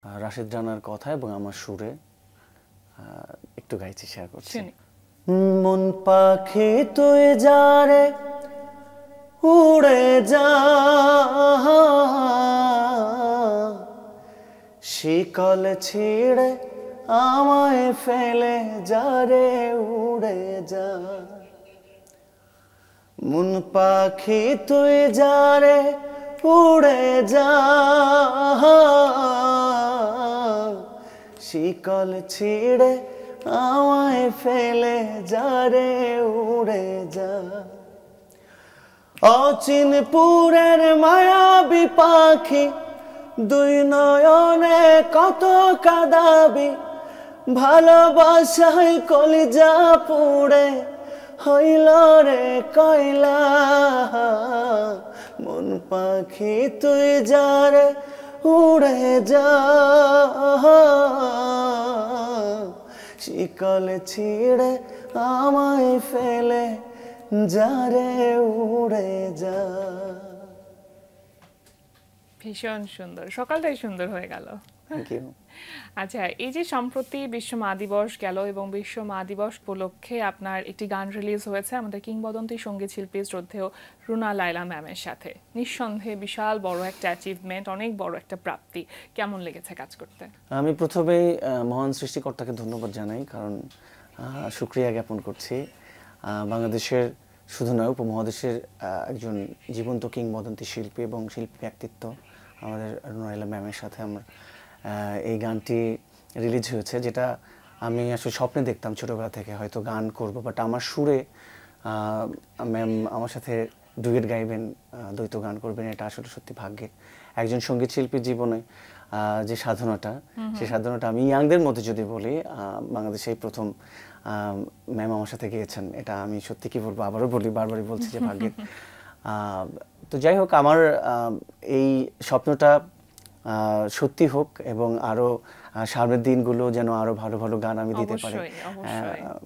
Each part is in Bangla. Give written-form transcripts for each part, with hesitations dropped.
রাশেদ রানার কথা এবং আমার সুরে একটু গাইছি, শেয়ার করছি। মন পাখি তুই যারে উড়ে যা, শিকল ছিঁড়ে আমায় ফেলে যারে উড়ে যা। মন পাখি তুই যারে উড়ে যা, শিকল ছিঁড়ে আমায় ফেলে যারে উড়ে যা। অচিনপুরের মায়াবী পাখি দুই নয়নে কত কাঁদাবি, ভালোবাসায় কলিজা পুড়ে হইল রে কয়লা। মন পাখি তুই যারে উড়ে যা, শিকল ছিঁড়ে আমায় ফেলে যারে উড়ে যা। ভীষণ সুন্দর, সকালটাই সুন্দর হয়ে গেল। Thank you. আচ্ছা, এই যে সম্প্রতি বিশ্ব মা দিবস গেল এবং বিশ্ব মা দিবস উপলক্ষে আপনার একটি গান রিলিজ হয়েছে আমাদের কিংবদন্তি সঙ্গীত শিল্পী শ্রদ্ধেয় রুনা লায়লা ম্যামের সাথে। নিঃসন্দেহে বিশাল বড় একটা অ্যাচিভমেন্ট, অনেক বড় একটা প্রাপ্তি। কেমন লেগেছে কাজ করতে? আমি প্রথমেই মহান সৃষ্টিকর্তাকে ধন্যবাদ জানাই, কারণ শুকরিয়া জ্ঞাপন করছি। বাংলাদেশের শুধু নয়, উপমহাদেশের একজন জীবন্ত কিংবদন্তি শিল্পী এবং শিল্পী ব্যক্তিত্ব আমাদের রুনা লায়লা ম্যামের সাথে আমার এই গানটি রিলিজ হয়েছে, যেটা আমি আসলে স্বপ্নে দেখতাম ছোটোবেলা থেকে হয়তো গান করব, বাট আমার সুরে ম্যাম আমার সাথে ডুয়েট গাইবেন, দ্বৈত গান করবেন, এটা আসলে সত্যি ভাগ্যের। একজন সঙ্গীত শিল্পীর জীবনে যে সাধনাটা, সেই সাধনাটা আমি ইয়াংদের মধ্যে যদি বলি, বাংলাদেশে এই প্রথম ম্যাম আমার সাথে গিয়েছেন। এটা আমি সত্যি কি বলবো, আবারও বলি, বারবারই বলছি যে ভাগ্যের। তো যাই হোক, আমার এই স্বপ্নটা সত্যি হোক এবং আরো সামনের দিনগুলো যেন আরো ভালো ভালো গান আমি দিতে পারি।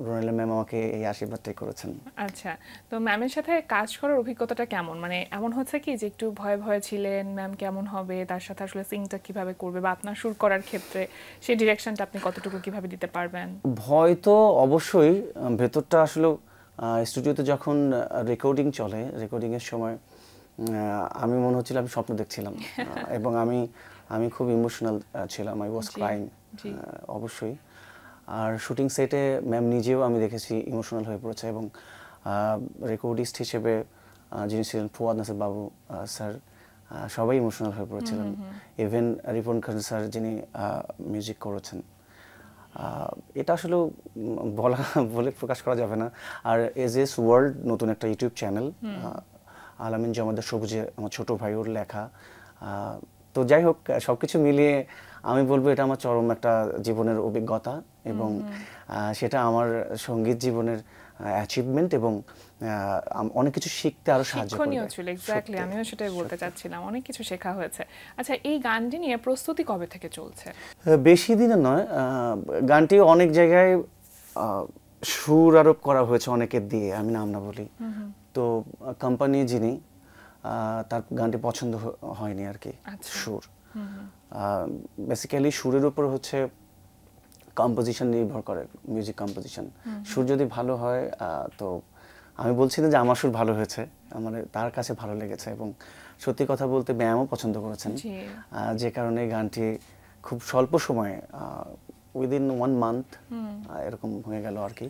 রুনা লায়লা ম্যাম আমাকে এই আশীর্বাদটাই করেছেন। আচ্ছা, তো ম্যামের সাথে কাজ করার অভিজ্ঞতাটা কেমন? মানে এমন হচ্ছে কি যে একটু ভয় ভয় ছিলেন, ম্যাম কেমন হবে, তার সাথে আসলে সিংটা কিভাবে করবে, বা আপনার সুর করার ক্ষেত্রে সেই ডিরেকশনটা আপনি কতটুকু কিভাবে দিতে পারবেন? ভয় তো অবশ্যই, ভেতরটা আসলে স্টুডিওতে যখন রেকর্ডিং চলে, রেকর্ডিং এর সময় আমি মনে হচ্ছিল আমি স্বপ্ন দেখছিলাম এবং আমি খুব ইমোশনাল ছিলাম, আই ওয়াজ ক্রাইং অবশ্যই। আর শুটিং সেটে ম্যাম নিজেও আমি দেখেছি ইমোশনাল হয়ে পড়েছে, এবং রেকর্ডিস্ট হিসেবে যিনি ছিলেন ফুয়াদ নাসির বাবু স্যার, সবাই ইমোশনাল হয়ে পড়েছিলেন। ইভেন রিপন খান স্যার, যিনি মিউজিক করেছেন। এটা আসলে বলে প্রকাশ করা যাবে না। আর এস ওয়ার্ল্ড নতুন একটা ইউটিউব চ্যানেল, আলামিন জমাদার সবুজে আমার ছোট ভাই, ওর লেখা। তো যাই হোক, সবকিছু মিলিয়ে আমি বলবো এটা আমার চরম একটা জীবনের অভিজ্ঞতা, এবং সেটা আমার সঙ্গীত জীবনের অ্যাচিভমেন্ট, এবং অনেক কিছু শিখতে আরো সাহায্য করবে। শিক্ষণীয় ছিল, এক্স্যাক্টলি, আমিও সেটাই বলতে চাচ্ছিলাম, অনেক কিছু শেখা হয়েছে। আচ্ছা, এই গানটি নিয়ে প্রস্তুতি কবে থেকে চলছে? বেশি দিনের নয়, গানটি অনেক জায়গায় সুর আরোপ করা হয়েছে অনেকের দিয়ে, আমি নাম না বলি। তো কোম্পানি যিনি, তার গানটি পছন্দ হয়নি আর কি সুর। বেসিক্যালি সুরের উপর হচ্ছে কম্পোজিশন নির্ভর করে, মিউজিক কম্পোজিশন। সুর যদি ভালো হয়, তো আমি বলছি না যে আমার সুর ভালো হয়েছে, আমার তার কাছে ভালো লেগেছে, এবং সত্যি কথা বলতে ম্যামও পছন্দ করেছেন, যে কারণে গানটি খুব স্বল্প সময়ে, উইদিন 1 মান্থ এরকম হয়ে গেল আর কি।